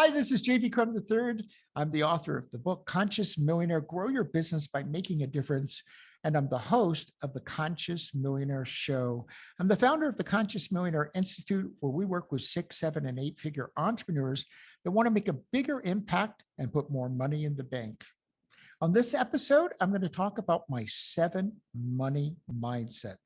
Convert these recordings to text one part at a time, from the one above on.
Hi, this is JV Crum III. I'm the author of the book, Conscious Millionaire, Grow Your Business by Making a Difference. And I'm the host of the Conscious Millionaire Show. I'm the founder of the Conscious Millionaire Institute, where we work with 6, 7, and 8-figure entrepreneurs that want to make a bigger impact and put more money in the bank. On this episode, I'm going to talk about my 7 money mindsets.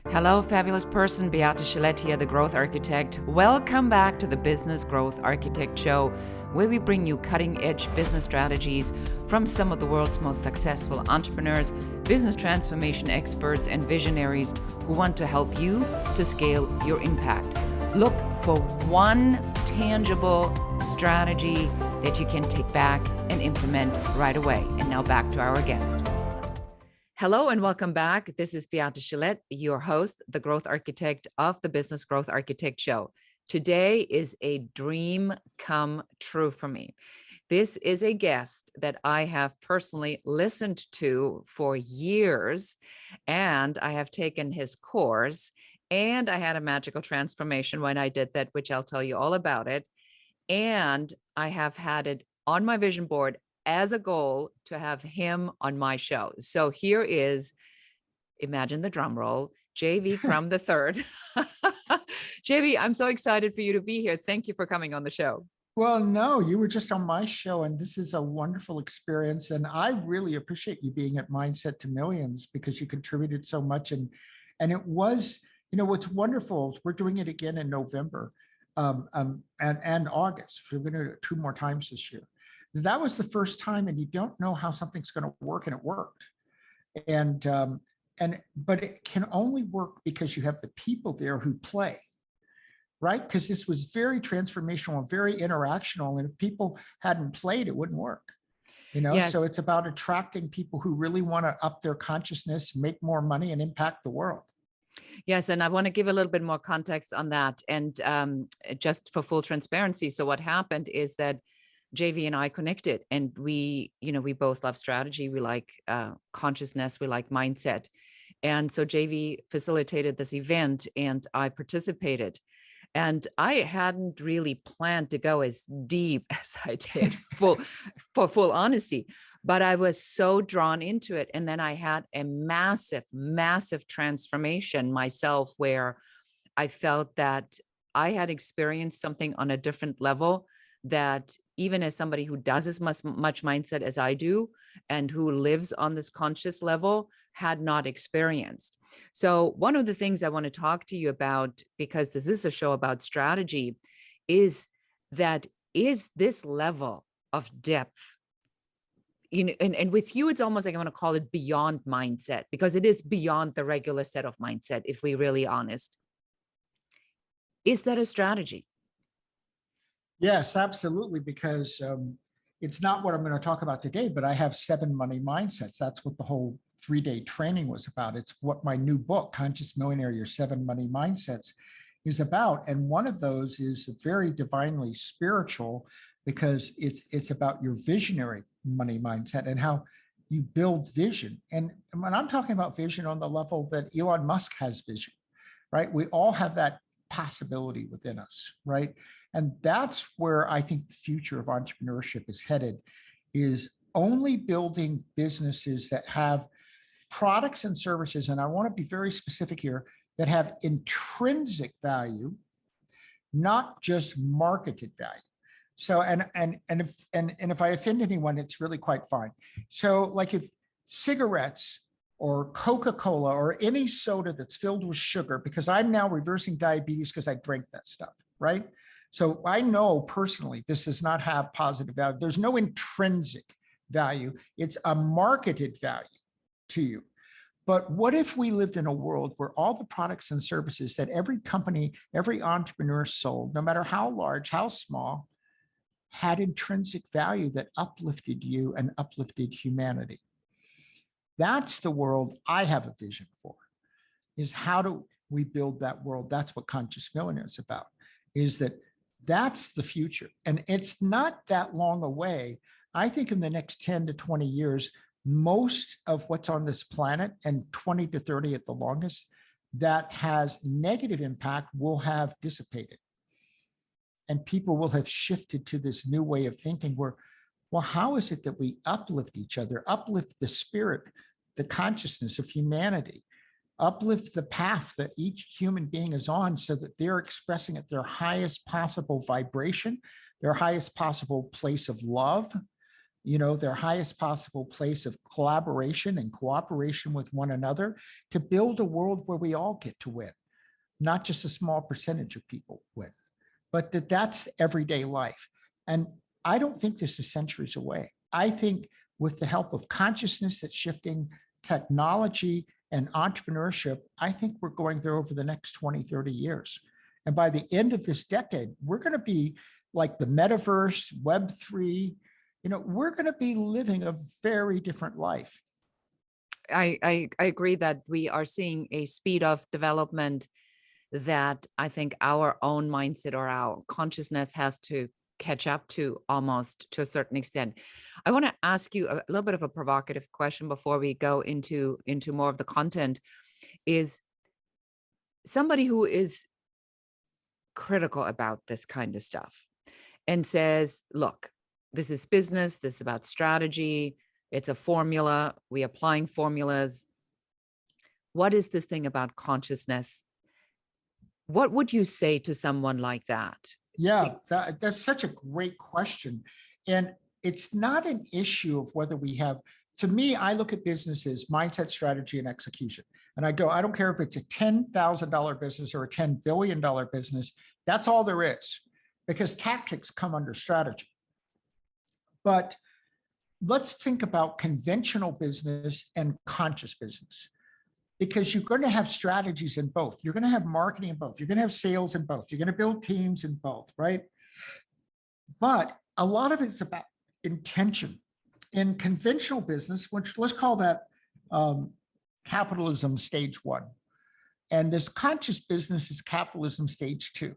Hello, fabulous person. Beate Chelette here, the Growth Architect. Welcome back to the Business Growth Architect Show, where we bring you cutting-edge business strategies from some of the world's most successful entrepreneurs, business transformation experts, and visionaries who want to help you to scale your impact. Look for one tangible strategy that you can take back and implement right away. And now back to our guest. Hello and welcome back. This is Beate Chelette, your host, the Growth Architect of the Business Growth Architect Show. Today is a dream come true for me. This is a guest that I have personally listened to for years, and I have taken his course, and I had a magical transformation when I did that, which I'll tell you all about it. And I have had it on my vision board as a goal to have him on my show. So here is, imagine the drum roll, JV Crum III. JV, I'm so excited for you to be here. Thank you for coming on the show. Well, no, you were just on my show, and this is a wonderful experience. And I really appreciate you being at Mindset to Millions because you contributed so much. And it was, what's wonderful, we're doing it again in November and August. We're going to do it 2 more times this year. That was the first time, and you don't know how something's going to work, and it worked. But it can only work because you have the people there who play, right? Because this was very transformational and very interactional, and if people hadn't played, it wouldn't work. Yes. So it's about attracting people who really want to up their consciousness, make more money, and impact the world. Yes, and I want to give a little bit more context on that, and just for full transparency. So what happened is that JV and I connected, and we both love strategy. We like consciousness. We like mindset. And so JV facilitated this event and I participated. And I hadn't really planned to go as deep as I did for full honesty, but I was so drawn into it. And then I had a massive, massive transformation myself where I felt that I had experienced something on a different level that even as somebody who does as much mindset as I do and who lives on this conscious level had not experienced. So one of the things I want to talk to you about, because this is a show about strategy, is this level of depth, and with you, it's almost like I want to call it beyond mindset, because it is beyond the regular set of mindset, if we're really honest. Is that a strategy? Yes, absolutely, because it's not what I'm going to talk about today, but I have 7 money mindsets. That's what the whole 3-day training was about. It's what my new book, Conscious Millionaire, Your 7 Money Mindsets, is about. And one of those is very divinely spiritual, because it's about your visionary money mindset and how you build vision. And when I'm talking about vision on the level that Elon Musk has vision, right? We all have that possibility within us, right? And that's where I think the future of entrepreneurship is headed, is only building businesses that have products and services, and I want to be very specific here, that have intrinsic value, not just marketed value. So, and if I offend anyone, it's really quite fine. So like if cigarettes or Coca-Cola or any soda that's filled with sugar, because I'm now reversing diabetes because I drank that stuff, right? So I know personally, this does not have positive value. There's no intrinsic value. It's a marketed value to you. But what if we lived in a world where all the products and services that every company, every entrepreneur sold, no matter how large, how small, had intrinsic value that uplifted you and uplifted humanity? That's the world I have a vision for, is how do we build that world? That's what Conscious Millionaire is about, is that's the future. And it's not that long away. I think in the next 10 to 20 years, most of what's on this planet, and 20 to 30 at the longest, that has negative impact will have dissipated. And people will have shifted to this new way of thinking where, well, how is it that we uplift each other, uplift the spirit, the consciousness of humanity, uplift the path that each human being is on so that they're expressing at their highest possible vibration, their highest possible place of love, their highest possible place of collaboration and cooperation with one another to build a world where we all get to win, not just a small percentage of people win, but that's everyday life. And I don't think this is centuries away. I think with the help of consciousness that's shifting, technology and entrepreneurship, I think we're going there over the next 20, 30 years. And by the end of this decade, we're going to be like the metaverse, Web3, we're going to be living a very different life. I agree that we are seeing a speed of development that I think our own mindset or our consciousness has to catch up to almost to a certain extent. I want to ask you a little bit of a provocative question before we go into more of the content. Is somebody who is critical about this kind of stuff and says, look, this is business, this is about strategy, it's a formula, we applying formulas. What is this thing about consciousness? What would you say to someone like that? Yeah, that's such a great question. And it's not an issue of whether we have, to me, I look at businesses, mindset, strategy, and execution. And I go, I don't care if it's a $10,000 business or a $10 billion business, that's all there is, because tactics come under strategy. But let's think about conventional business and conscious business, because you're going to have strategies in both. You're going to have marketing in both. You're going to have sales in both. You're going to build teams in both, right? But a lot of it's about intention. In conventional business, which let's call that capitalism stage 1. And this conscious business is capitalism stage 2.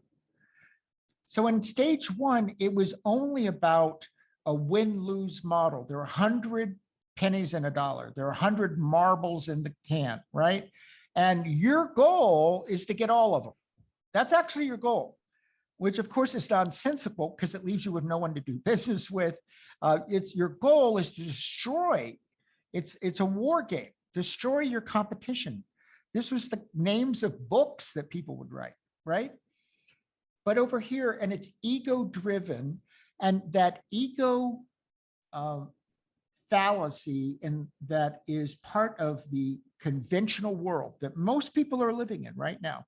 So in stage 1, it was only about a win-lose model. There are 100 pennies in a dollar. There are 100 marbles in the can, right? And your goal is to get all of them. That's actually your goal, which of course is nonsensical because it leaves you with no one to do business with. Your goal is to destroy. It's a war game. Destroy your competition. This was the names of books that people would write, right? But over here, and it's ego-driven, and that ego fallacy, and that is part of the conventional world that most people are living in right now.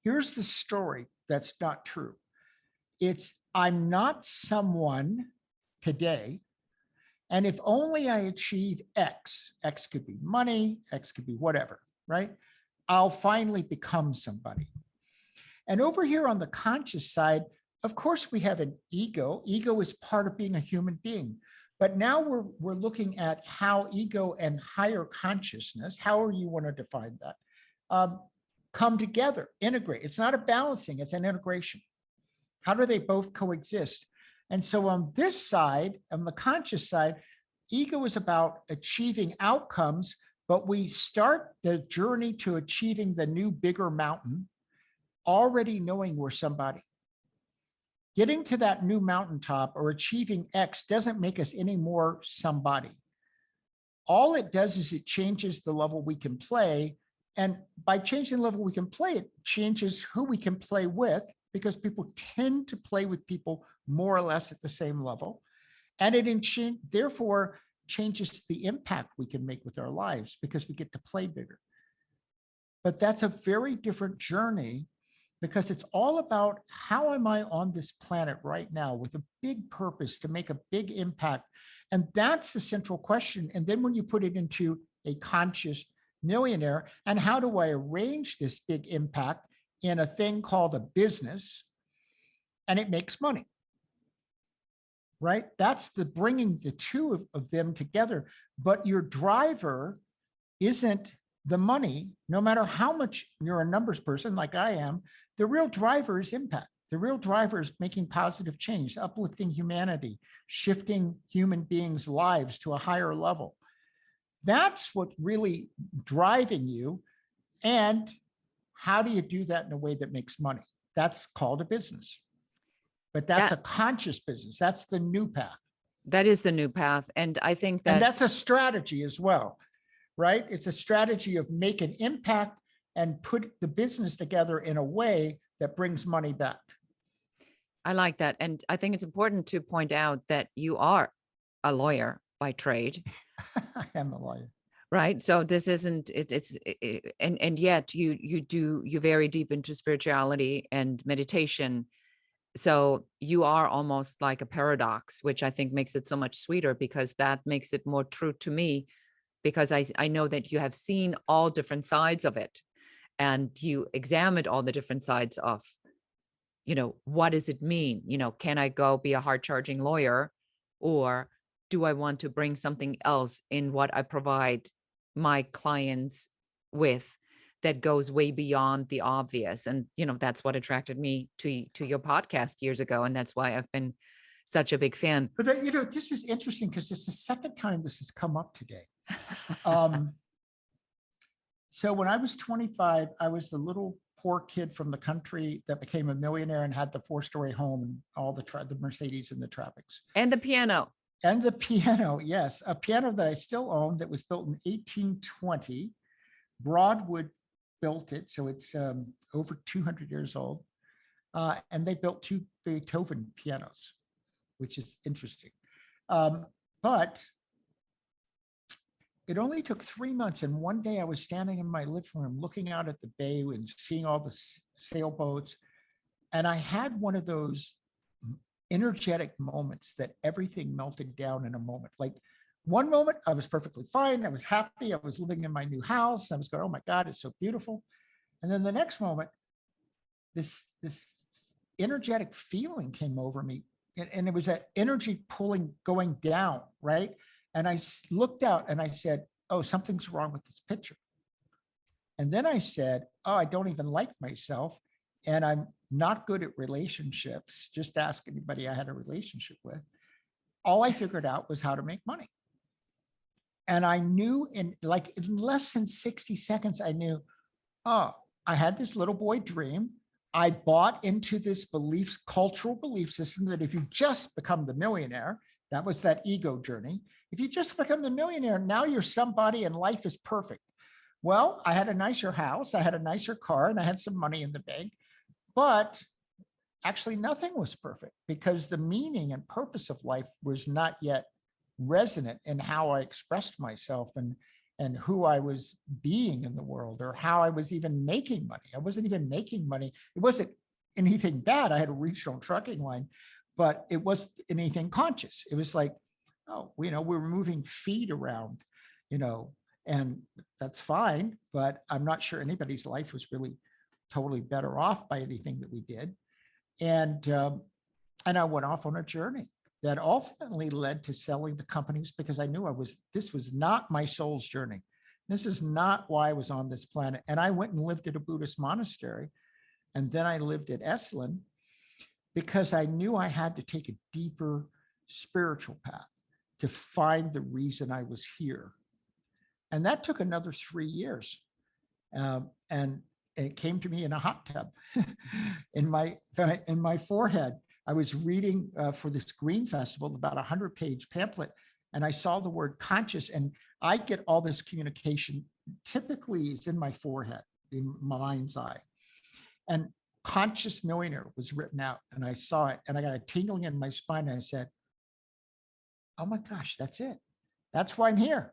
Here's the story that's not true. It's, I'm not someone today, and if only I achieve X, X could be money, X could be whatever, right? I'll finally become somebody. And over here on the conscious side, of course, we have an ego. Ego is part of being a human being. But now we're looking at how ego and higher consciousness, however you want to define that, come together, integrate. It's not a balancing, it's an integration. How do they both coexist? And so on this side, on the conscious side, ego is about achieving outcomes, but we start the journey to achieving the new, bigger mountain, already knowing we're somebody. Getting to that new mountaintop or achieving X doesn't make us any more somebody. All it does is it changes the level we can play. And by changing the level we can play, it changes who we can play with, because people tend to play with people more or less at the same level. And it therefore changes the impact we can make with our lives because we get to play bigger. But that's a very different journey, because it's all about how am I on this planet right now with a big purpose to make a big impact. And that's the central question. And then when you put it into a conscious millionaire, and how do I arrange this big impact in a thing called a business, and it makes money, right? That's the bringing the two of them together. But your driver isn't the money, no matter how much you're a numbers person like I am. The real driver is impact. The real driver is making positive change, uplifting humanity, shifting human beings' lives to a higher level. That's what's really driving you. And how do you do that in a way that makes money? That's called a business. but that's a conscious business. That's the new path. That is the new path. And I think that, and that's a strategy as well, right? It's a strategy of make an impact and put the business together in a way that brings money back. I like that. And I think it's important to point out that you are a lawyer by trade. I am a lawyer. Right. So this isn't, and yet you very deep into spirituality and meditation. So you are almost like a paradox, which I think makes it so much sweeter, because that makes it more true to me, because I know that you have seen all different sides of it, and you examined all the different sides of, what does it mean? Can I go be a hard charging lawyer, or do I want to bring something else in what I provide my clients with that goes way beyond the obvious? And, that's what attracted me to your podcast years ago. And that's why I've been such a big fan. But this is interesting because it's the second time this has come up today. So when I was 25, I was the little poor kid from the country that became a millionaire and had the 4-story home and all the Mercedes and the traffics. And the piano. And the piano, yes. A piano that I still own that was built in 1820. Broadwood built it, so it's over 200 years old. And they built 2 Beethoven pianos, which is interesting. But it only took 3 months. And one day I was standing in my living room looking out at the bay and seeing all the sailboats. And I had one of those energetic moments that everything melted down in a moment. Like one moment I was perfectly fine. I was happy. I was living in my new house. I was going, oh my God, it's so beautiful. And then the next moment, this energetic feeling came over me. And it was that energy going down, right? And I looked out and I said, oh, something's wrong with this picture. And then I said, oh, I don't even like myself. And I'm not good at relationships. Just ask anybody I had a relationship with. All I figured out was how to make money. And I knew in less than 60 seconds, I knew, oh, I had this little boy dream. I bought into this cultural belief system that if you just become the millionaire, that was that ego journey. If you just become the millionaire, now you're somebody and life is perfect. Well, I had a nicer house, I had a nicer car, and I had some money in the bank. But actually nothing was perfect because the meaning and purpose of life was not yet resonant in how I expressed myself and who I was being in the world, or how I was even making money. I wasn't even making money. It wasn't anything bad. I had a regional trucking line, but it wasn't anything conscious. It was like, oh, we're moving feet around, and that's fine, but I'm not sure anybody's life was really totally better off by anything that we did. And I went off on a journey that ultimately led to selling the companies, because I knew this was not my soul's journey. This is not why I was on this planet. And I went and lived at a Buddhist monastery. And then I lived at Esalen because I knew I had to take a deeper spiritual path to find the reason I was here. And that took another 3 years. And it came to me in a hot tub in my forehead. I was reading for this Green Festival, about 100-page pamphlet, and I saw the word conscious, and I get all this communication typically is in my forehead, in my mind's eye. And conscious millionaire was written out, and I saw it, and I got a tingling in my spine, and I said, oh my gosh, that's it. That's why I'm here.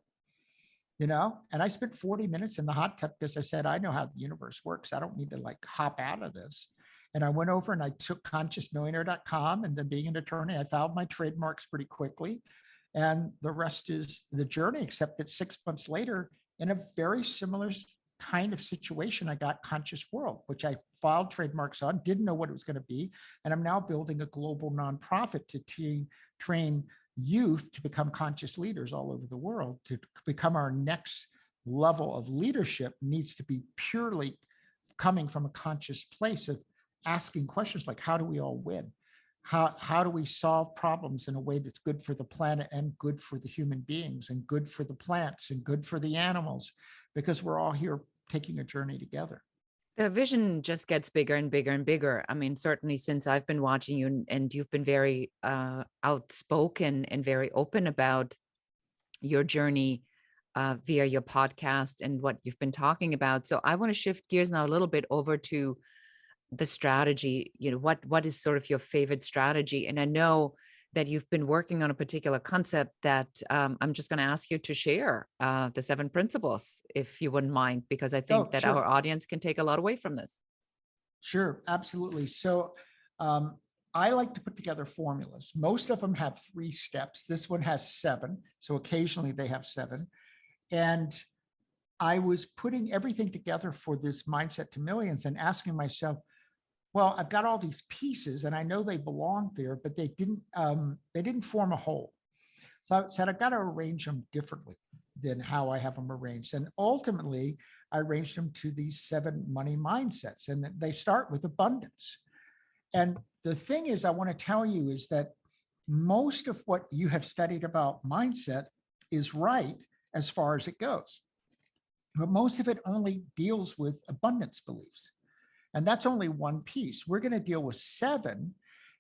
And I spent 40 minutes in the hot tub because I said, I know how the universe works. I don't need to hop out of this. And I went over and I took consciousmillionaire.com, and then being an attorney, I filed my trademarks pretty quickly. And the rest is the journey, except that 6 months later, in a very similar kind of situation, I got Conscious World, which I filed trademarks on, didn't know what it was going to be. And I'm now building a global nonprofit to train youth to become conscious leaders all over the world. To become our next level of leadership needs to be purely coming from a conscious place of asking questions like, how do we all win? How do we solve problems in a way that's good for the planet and good for the human beings and good for the plants and good for the animals? Because we're all here taking a journey together. The vision just gets bigger and bigger and bigger. I mean, certainly since I've been watching you and you've been very outspoken and very open about your journey via your podcast and what you've been talking about. So I want to shift gears now a little bit over to the strategy. You know, what is sort of your favorite strategy? And I know that you've been working on a particular concept that I'm just going to ask you to share the 7 principles, if you wouldn't mind, because I think Oh, that sure. our audience can take a lot away from this. Sure, absolutely. So I like to put together formulas. Most of them have 3 steps. This one has 7. So occasionally they have 7. And I was putting everything together for this Mindset to Millions and asking myself, well, I've got all these pieces and I know they belong there, but they didn't form a whole. So I said, I've got to arrange them differently than how I have them arranged. And ultimately, I arranged them to these 7 money mindsets, and they start with abundance. And the thing is, I want to tell you is that most of what you have studied about mindset is right as far as it goes. But most of it only deals with abundance beliefs. And that's only one piece. We're going to deal with 7.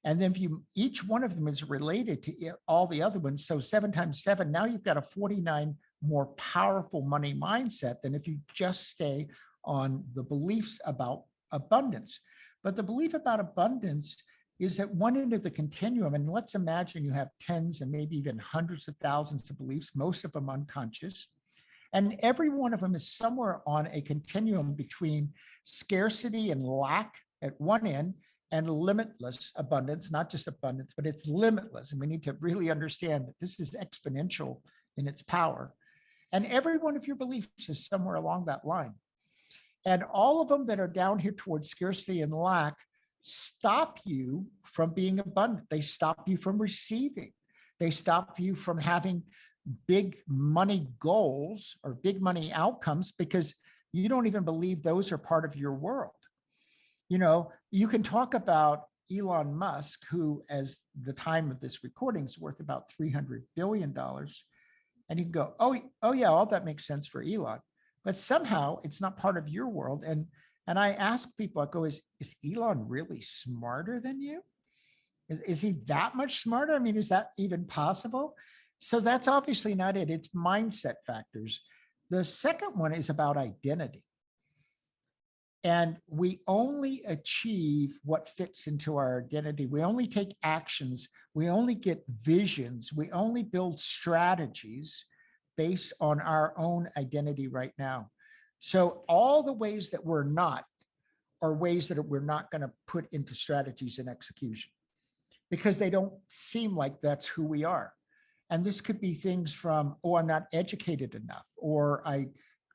And then each one of them is related to all the other ones. So 7 times 7, now you've got a 49 more powerful money mindset than if you just stay on the beliefs about abundance. But the belief about abundance is at one end of the continuum. And let's imagine you have tens and maybe even hundreds of thousands of beliefs, most of them unconscious. And every one of them is somewhere on a continuum between scarcity and lack at one end and limitless abundance, not just abundance, but it's limitless. And we need to really understand that this is exponential in its power. And every one of your beliefs is somewhere along that line. And all of them that are down here towards scarcity and lack stop you from being abundant. They stop you from receiving. They stop you from having big money goals or big money outcomes because you don't even believe those are part of your world. You know, you can talk about Elon Musk, who, as the time of this recording, is worth about $300 billion. And you can go, oh yeah, all that makes sense for Elon. But somehow it's not part of your world. And I ask people, I go, is Elon really smarter than you? Is he that much smarter? I mean, is that even possible? So that's obviously not it. It's mindset factors. The second one is about identity. And we only achieve what fits into our identity. We only take actions. We only get visions. We only build strategies based on our own identity right now. So all the ways that we're not are ways that we're not going to put into strategies and execution because they don't seem like that's who we are. And this could be things from, oh, I'm not educated enough, or I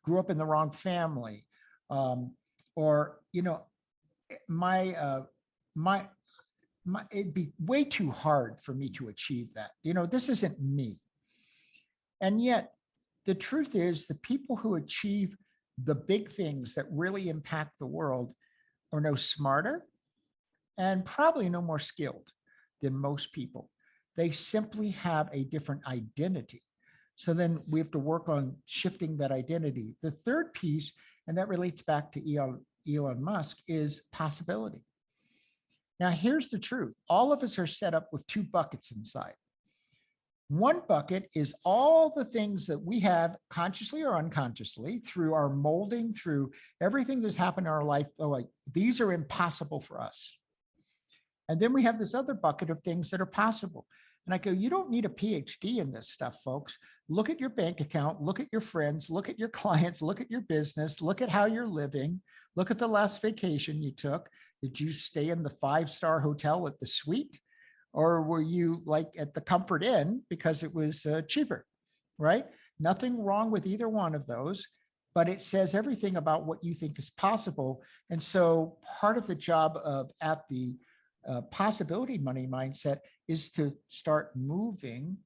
grew up in the wrong family, or, you know, it'd be way too hard for me to achieve that. You know, this isn't me. And yet the truth is the people who achieve the big things that really impact the world are no smarter and probably no more skilled than most people. They simply have a different identity. So then we have to work on shifting that identity. The third piece, and that relates back to Elon Musk, is possibility. Now, here's the truth. All of us are set up with 2 buckets inside. One bucket is all the things that we have consciously or unconsciously through our molding, through everything that's happened in our life. Oh, like, these are impossible for us. And then we have this other bucket of things that are possible. And I go, you don't need a PhD in this stuff, folks. Look at your bank account, look at your friends, look at your clients, look at your business, look at how you're living, look at the last vacation you took. Did you stay in the 5-star hotel at the suite? Or were you like at the Comfort Inn because it was cheaper, right? Nothing wrong with either one of those, but it says everything about what you think is possible. And so part of the job at the possibility money mindset is to start moving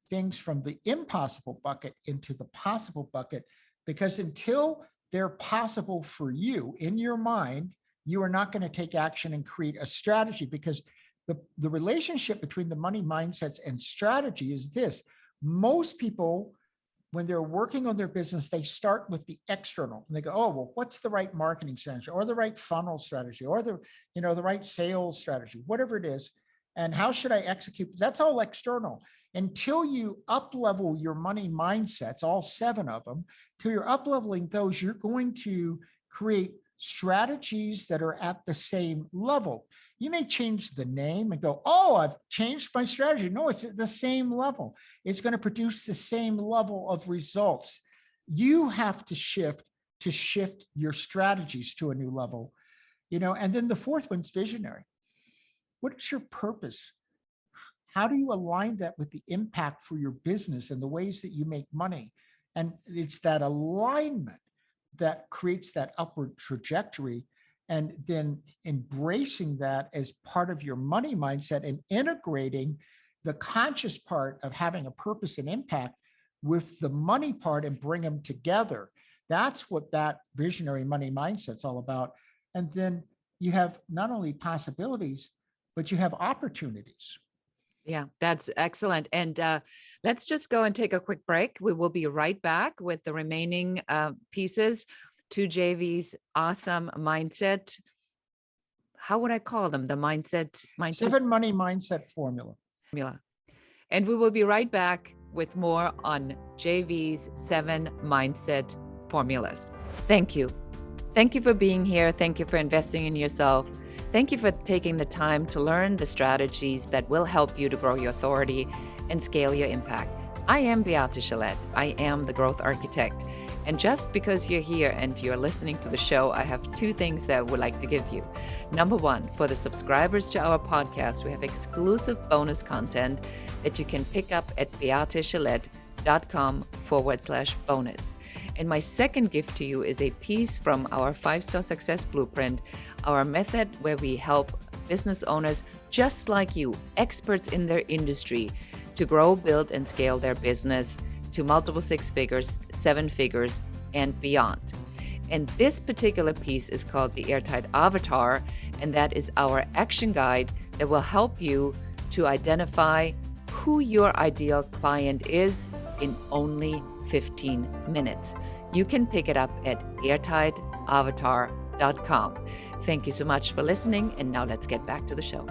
things from the impossible bucket into the possible bucket, because until they're possible for you in your mind, you are not going to take action and create a strategy, because the relationship between the money mindsets and strategy is this. Most people when they're working on their business, they start with the external and they go, oh, well, what's the right marketing strategy or the right funnel strategy or the right sales strategy, whatever it is. And how should I execute? That's all external. Until you up-level your money mindsets, all 7 of them, till you're up-leveling those, you're going to create strategies that are at the same level. You may change the name and go, oh, I've changed my strategy. No, it's at the same level. It's going to produce the same level of results. You have to shift your strategies to a new level, and then the 4th one's visionary. What is your purpose? How do you align that with the impact for your business and the ways that you make money? And it's that alignment that creates that upward trajectory, and then embracing that as part of your money mindset and integrating the conscious part of having a purpose and impact with the money part and bring them together. That's what that visionary money mindset's all about. And then you have not only possibilities, but you have opportunities. Yeah, that's excellent. And let's just go and take a quick break. We will be right back with the remaining pieces to JV's awesome mindset. How would I call them? The mindset 7 money mindset formula. And we will be right back with more on JV's 7 mindset formulas. Thank you. Thank you for being here. Thank you for investing in yourself. Thank you for taking the time to learn the strategies that will help you to grow your authority and scale your impact. I am Beate Chelette. I am the growth architect. And just because you're here and you're listening to the show, I have 2 things that I would like to give you. Number 1, for the subscribers to our podcast, we have exclusive bonus content that you can pick up at beatechelette.com/bonus. And my second gift to you is a piece from our 5-star success blueprint, our method where we help business owners just like you, experts in their industry, to grow, build, and scale their business to multiple 6 figures, 7 figures, and beyond. And this particular piece is called the Airtight Avatar, and that is our action guide that will help you to identify who your ideal client is in only 15 minutes. You can pick it up at airtightavatar.com. Thank you so much for listening, and now let's get back to the show.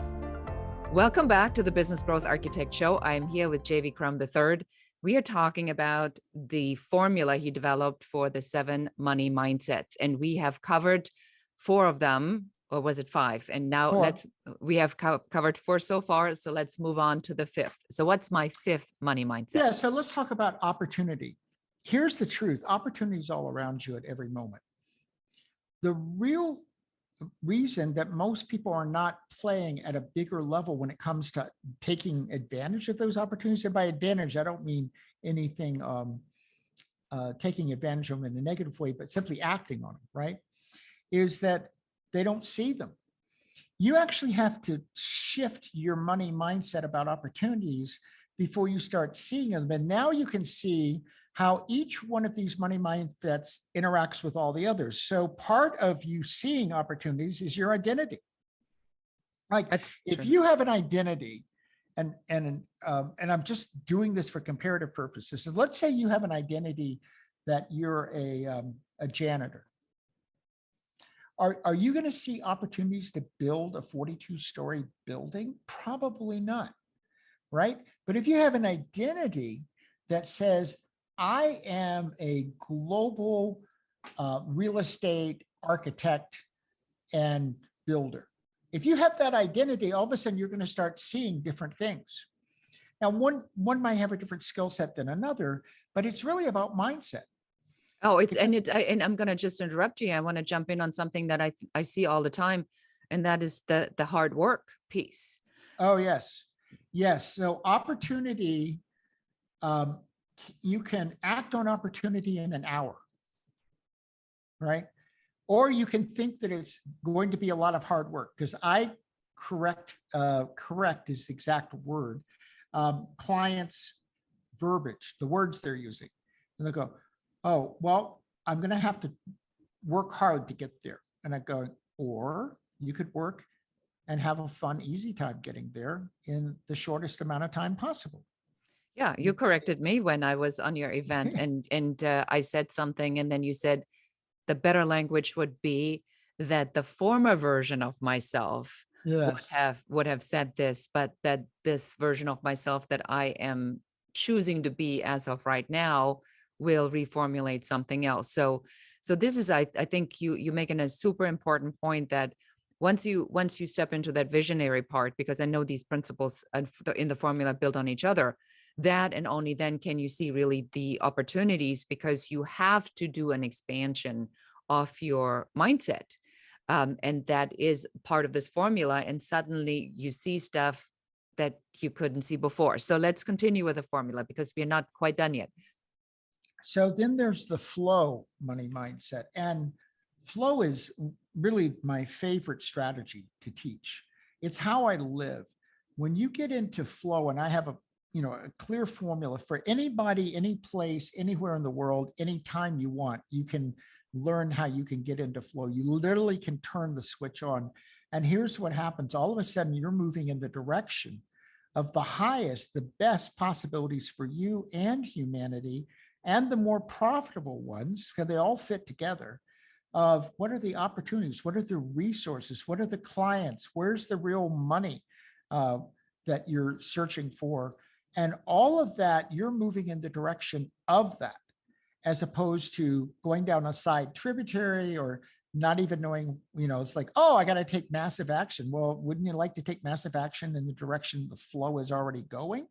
Welcome back to the Business Growth Architect Show. I am here with JV Crum III. We are talking about the formula he developed for the 7 money mindsets, and we have covered 4 of them, or was it 5? And now 4. we have covered 4 so far, so let's move on to the 5th. So what's my 5th money mindset? Yeah, so let's talk about opportunity. Here's the truth. Opportunity is all around you at every moment. The real reason that most people are not playing at a bigger level when it comes to taking advantage of those opportunities, and by advantage, I don't mean anything taking advantage of them in a negative way, but simply acting on them, right? Is that they don't see them. You actually have to shift your money mindset about opportunities before you start seeing them. And now you can see how each one of these money mindsets interacts with all the others. So part of you seeing opportunities is your identity. Like if you have an identity, and I'm just doing this for comparative purposes. So let's say you have an identity that you're a janitor. Are you going to see opportunities to build a 42-story building? Probably not, right? But if you have an identity that says, I am a global real estate architect and builder. If you have that identity, all of a sudden you're going to start seeing different things. Now, one might have a different skill set than another, but it's really about mindset. Oh, and I'm going to just interrupt you. I want to jump in on something that I see all the time, and that is the hard work piece. Oh, yes. Yes. So opportunity, you can act on opportunity in an hour, right? Or you can think that it's going to be a lot of hard work, because correct is the exact word, clients' verbiage, the words they're using. And they'll go, oh, well, I'm going to have to work hard to get there. And I go, or you could work and have a fun, easy time getting there in the shortest amount of time possible. Yeah, you corrected me when I was on your event, and I said something, and then you said the better language would be that the former version of myself Yes. would have said this, but that this version of myself that I am choosing to be as of right now will reformulate something else. So this is, I think you making a super important point that once you step into that visionary part, because I know these principles in the formula build on each other, that and only then can you see really the opportunities, because you have to do an expansion of your mindset. And that is part of this formula. And suddenly you see stuff that you couldn't see before. So let's continue with the formula because we're not quite done yet. So then there's the flow money mindset. And flow is really my favorite strategy to teach. It's how I live. When you get into flow, and I have a clear formula for anybody, any place, anywhere in the world, anytime you want, you can learn how you can get into flow. You literally can turn the switch on. And here's what happens. All of a sudden, you're moving in the direction of the highest, the best possibilities for you and humanity, and the more profitable ones, because they all fit together, of what are the opportunities, what are the resources, what are the clients, where's the real money that you're searching for. And all of that, you're moving in the direction of that, as opposed to going down a side tributary or not even knowing, it's like, oh, I got to take massive action. Well, wouldn't you like to take massive action in the direction the flow is already going?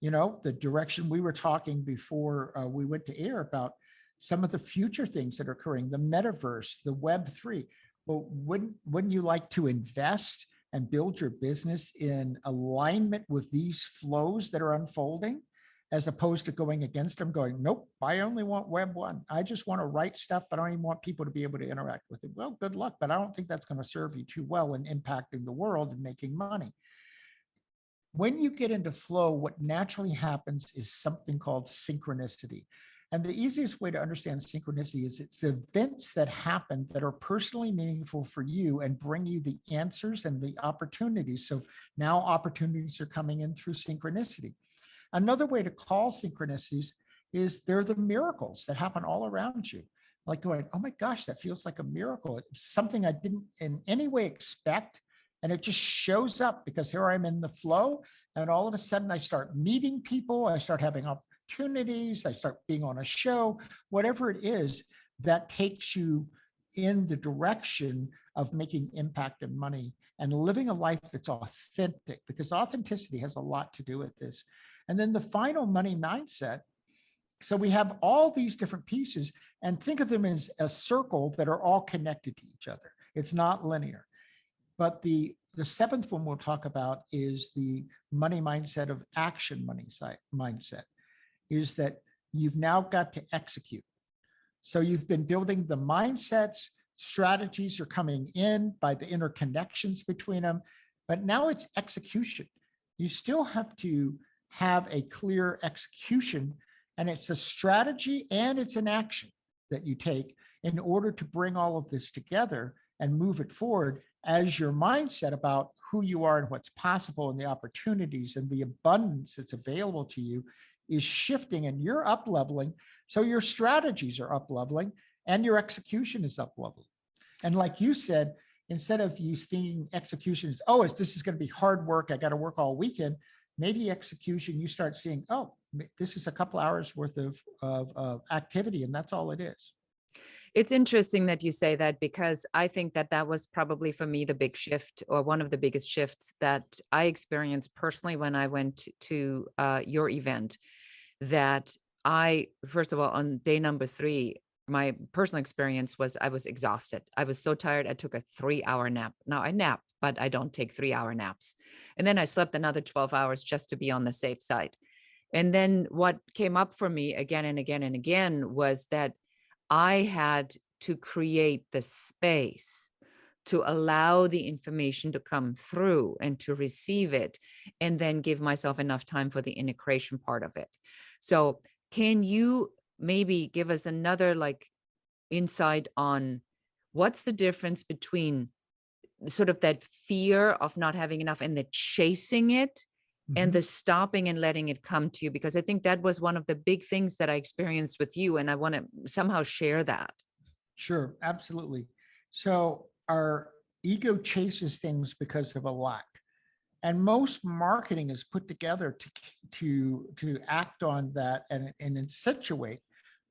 The direction we were talking before we went to air about some of the future things that are occurring, the metaverse, the Web3. Well, wouldn't you like to invest and build your business in alignment with these flows that are unfolding, as opposed to going against them, going, nope, I only want Web 1. I just want to write stuff. I don't even want people to be able to interact with it. Well, good luck, but I don't think that's going to serve you too well in impacting the world and making money. When you get into flow, what naturally happens is something called synchronicity. And the easiest way to understand synchronicity is it's events that happen that are personally meaningful for you and bring you the answers and the opportunities. So now opportunities are coming in through synchronicity. Another way to call synchronicities is they're the miracles that happen all around you. Like going, oh my gosh, that feels like a miracle. It's something I didn't in any way expect. And it just shows up because here I'm in the flow. And all of a sudden I start meeting people. I start having opportunities. I start being on a show, whatever it is that takes you in the direction of making impact and money and living a life that's authentic, because authenticity has a lot to do with this. And then the final money mindset. So we have all these different pieces, and think of them as a circle that are all connected to each other. It's not linear. But the seventh one we'll talk about is the money mindset of action money mindset, is that you've now got to execute. So you've been building the mindsets, strategies are coming in by the interconnections between them, but now it's execution. You still have to have a clear execution, and it's a strategy and it's an action that you take in order to bring all of this together and move it forward, as your mindset about who you are and what's possible and the opportunities and the abundance that's available to you is shifting, and you're up leveling. So your strategies are up leveling and your execution is up leveling. And like you said, instead of you seeing execution as, oh, this is going to be hard work, I got to work all weekend, maybe execution, you start seeing, oh, this is a couple hours worth of activity, and that's all it is. It's interesting that you say that, because I think that was probably for me the big shift, or one of the biggest shifts that I experienced personally when I went to your event. That first of all, on day number 3, my personal experience was I was exhausted. I was so tired. I took a 3-hour nap. Now I nap, but I don't take 3-hour naps. And then I slept another 12 hours just to be on the safe side. And then what came up for me again and again and again was that I had to create the space to allow the information to come through and to receive it, and then give myself enough time for the integration part of it. So can you maybe give us another insight on what's the difference between sort of that fear of not having enough and the chasing it, and Mhm. the stopping and letting it come to you, because I think that was one of the big things that I experienced with you. And I want to somehow share that. Sure, absolutely. So our ego chases things because of a lack. And most marketing is put together to act on that and accentuate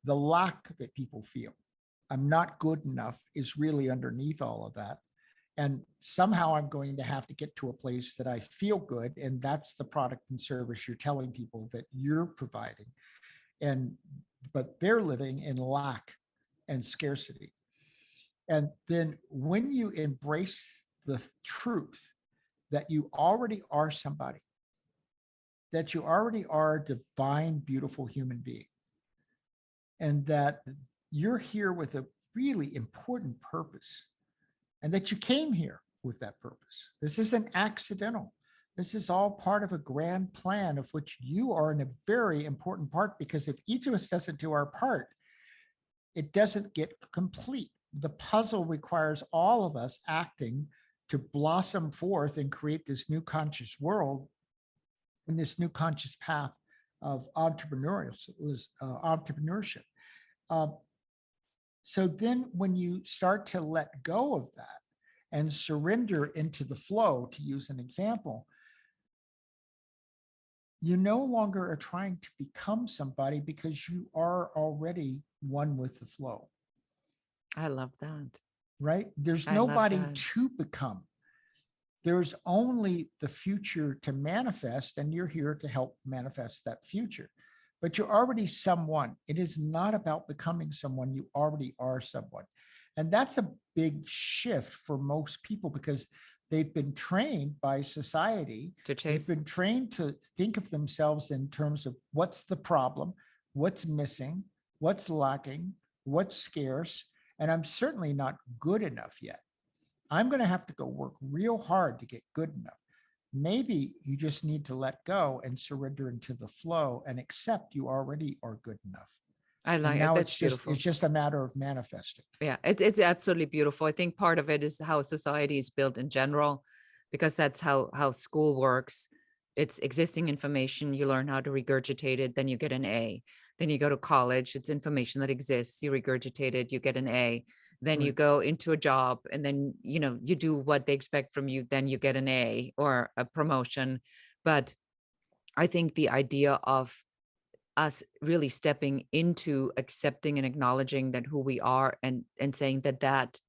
the lack that people feel. I'm not good enough is really underneath all of that. And somehow I'm going to have to get to a place that I feel good. And that's the product and service you're telling people that you're providing. And but they're living in lack and scarcity. And then when you embrace the truth that you already are somebody, that you already are a divine, beautiful human being, and that you're here with a really important purpose, and that you came here with that purpose. This isn't accidental. This is all part of a grand plan of which you are in a very important part, because if each of us doesn't do our part, it doesn't get complete. The puzzle requires all of us acting to blossom forth and create this new conscious world and this new conscious path of entrepreneurship. Uh, so then when you start to let go of that and surrender into the flow, to use an example, you no longer are trying to become somebody because you are already one with the flow. I love that. Right? There's I love nobody that. to become. There's only the future to manifest, and you're here to help manifest that future. But you're already someone. It is not about becoming someone. You already are someone. And that's a big shift for most people, because they've been trained by society. To They've chase. been trained to think of themselves in terms of what's the problem, what's missing, what's lacking, what's scarce. And I'm certainly not good enough yet. I'm going to have to go work real hard to get good enough. Maybe you just need to let go and surrender into the flow and accept you already are good enough. I And like it. now That's it's beautiful. just a matter of manifesting. Yeah, it's absolutely beautiful. I think part of it is how society is built in general, because that's how school works. It's existing information, you learn how to regurgitate it, then you get an A. Then you go to college, it's information that exists, you regurgitate it, you get an A. Then you Right. go into a job, and then you do what they expect from you, then you get an A or a promotion. But I think the idea of us really stepping into accepting and acknowledging that who we are, and saying that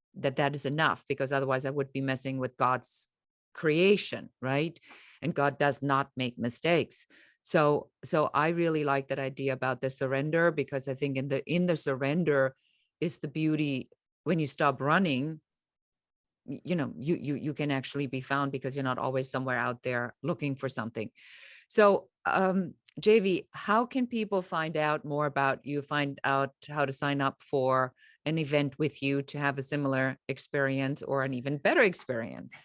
is enough, because otherwise I would be messing with God's creation, right? And God does not make mistakes. So I really like that idea about the surrender, because I think in the surrender is the beauty. When you stop running, you can actually be found, because you're not always somewhere out there looking for something. So, JV, how can people find out more about you, find out how to sign up for an event with you to have a similar experience or an even better experience?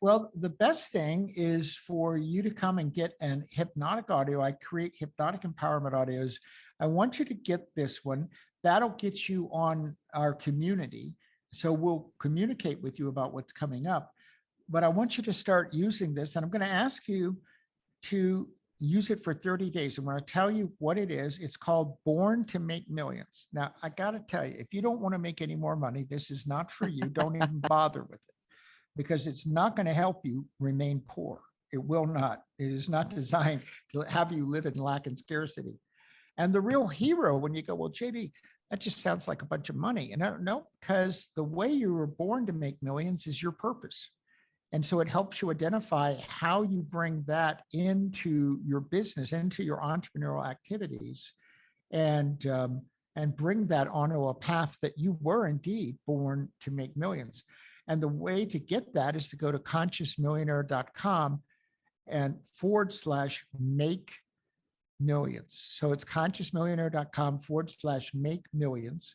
Well, the best thing is for you to come and get an hypnotic audio. I create hypnotic empowerment audios. I want you to get this one. That'll get you on our community. So we'll communicate with you about what's coming up. But I want you to start using this. And I'm going to ask you to use it for 30 days. I'm going to tell you what it is. It's called Born to Make Millions. Now, I got to tell you, if you don't want to make any more money, this is not for you. Don't even bother with it, because it's not going to help you remain poor. It will not. It is not designed to have you live in lack and scarcity. And the real hero, when you go, well, JV, that just sounds like a bunch of money. And I don't know, because the way you were born to make millions is your purpose. And so it helps you identify how you bring that into your business, into your entrepreneurial activities, and bring that onto a path that you were indeed born to make millions. And the way to get that is to go to consciousmillionaire.com and /make millions. So it's consciousmillionaire.com /make millions.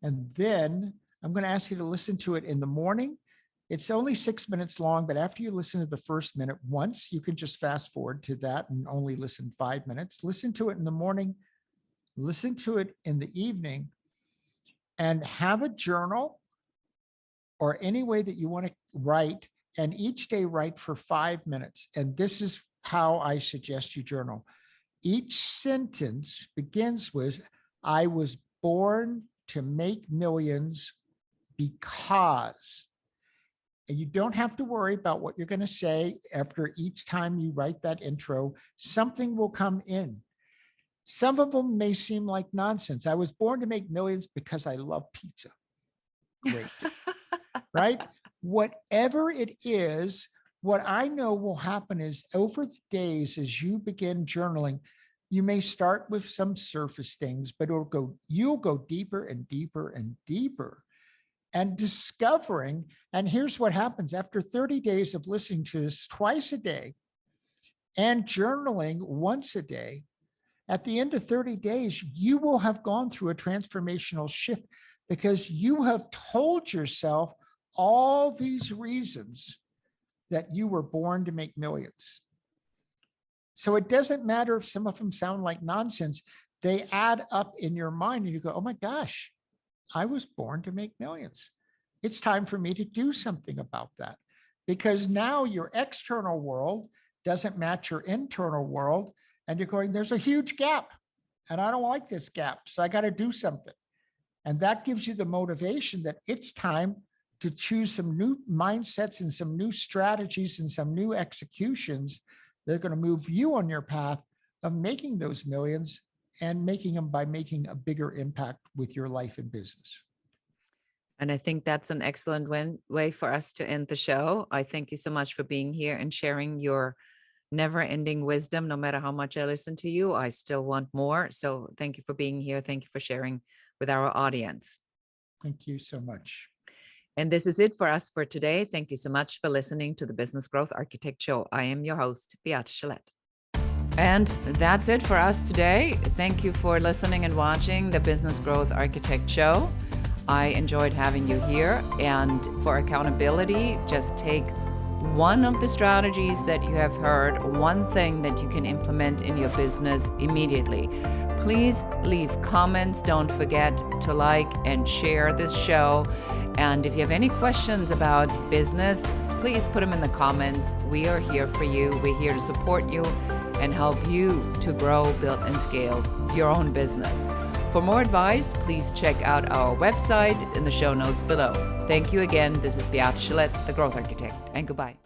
And then I'm going to ask you to listen to it in the morning. It's only 6 minutes long, but after you listen to the first minute once, you can just fast forward to that and only listen 5 minutes. Listen to it in the morning, listen to it in the evening, and have a journal or any way that you want to write. And each day write for 5 minutes. And this is how I suggest you journal. Each sentence begins with, I was born to make millions because. And you don't have to worry about what you're going to say after each time you write that intro. Something will come in. Some of them may seem like nonsense. I was born to make millions because I love pizza. Great. Right? Whatever it is, what I know will happen is over the days as you begin journaling, you may start with some surface things, but you'll go deeper and deeper and deeper and discovering. And here's what happens after 30 days of listening to this twice a day and journaling once a day. At the end of 30 days, you will have gone through a transformational shift because you have told yourself all these reasons that you were born to make millions. So it doesn't matter if some of them sound like nonsense, they add up in your mind and you go, oh my gosh, I was born to make millions. It's time for me to do something about that because now your external world doesn't match your internal world. And you're going, there's a huge gap and I don't like this gap. So I got to do something. And that gives you the motivation that it's time to choose some new mindsets and some new strategies and some new executions that are going to move you on your path of making those millions and making them by making a bigger impact with your life and business. And I think that's an excellent way for us to end the show. I thank you so much for being here and sharing your never-ending wisdom. No matter how much I listen to you, I still want more. So thank you for being here. Thank you for sharing with our audience. Thank you so much. And this is it for us for today. Thank you so much for listening to the Business Growth Architect Show. I am your host, Beate Chelette. And that's it for us today. Thank you for listening and watching the Business Growth Architect Show. I enjoyed having you here. And for accountability, just take one of the strategies that you have heard, one thing that you can implement in your business immediately. Please leave comments. Don't forget to like and share this show. And if you have any questions about business, please put them in the comments. We are here for you. We're here to support you and help you to grow, build, and scale your own business. For more advice, please check out our website in the show notes below. Thank you again. This is Beate Chelette, the Growth Architect, and goodbye.